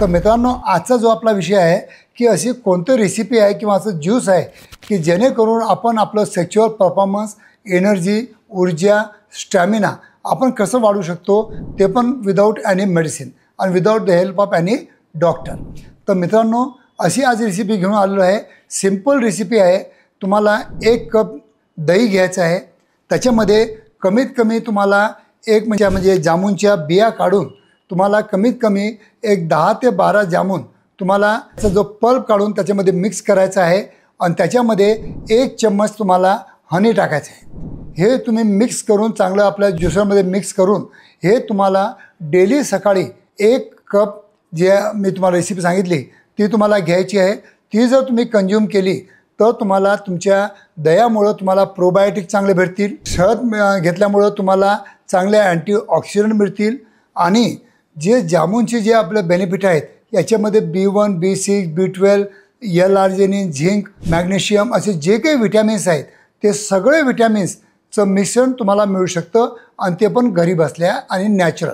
तर मित्रांनो, आजचा जो आपला विषय आहे की अशी कोणती रेसिपी आहे किंवा असं ज्यूस आहे की जेणेकरून आपण आपलं सेक्शुअल परफॉर्मन्स, एनर्जी, ऊर्जा, स्टॅमिना आपण कसं वाढवू शकतो, ते पण विदाऊट एनी मेडिसिन आणि without the help of any doctor. तर मित्रांनो, अशी आज रेसिपी घेऊन आलेलो आहे. सिंपल रेसिपी आहे. तुम्हाला 1 कप दही घ्यायचं आहे. त्याच्यामध्ये कमीत कमी तुम्हाला एक म्हणजे जामुनच्या बिया काढून तुम्हाला कमीत कमी एक 10 ते 12 जामुन तुम्हाला जो पल्प काढून त्याच्यामध्ये मिक्स करायचा आहे आणि त्याच्यामध्ये 1 चम्मच तुम्हाला हनी टाकायचं आहे. हे तुम्ही मिक्स करून चांगलं आपल्या ज्युसरमध्ये मिक्स करून हे तुम्हाला डेली सकाळी 1 कप जे मी तुम्हाला रेसिपी सांगितली ती तुम्हाला घ्यायची आहे. ती जर तुम्ही कंझ्युम केली तर तुम्हाला तुमच्या दह्यामुळं तुम्हाला प्रोबायोटिक चांगले भेटतील. शहद घेतल्यामुळं तुम्हाला चांगले अँटीऑक्सिडंट मिळतील आणि जे जामुनचे जे आपले बेनिफिट आहेत याच्यामध्ये B1, B6, B12, L-आर्जिनिन, zinc, magnesium असे जे काही विटॅमिन्स आहेत ते सगळे विटॅमिन्सचं मिश्रण तुम्हाला मिळू शकतं आणि ते पण घरी बसल्या आणि नॅचरल.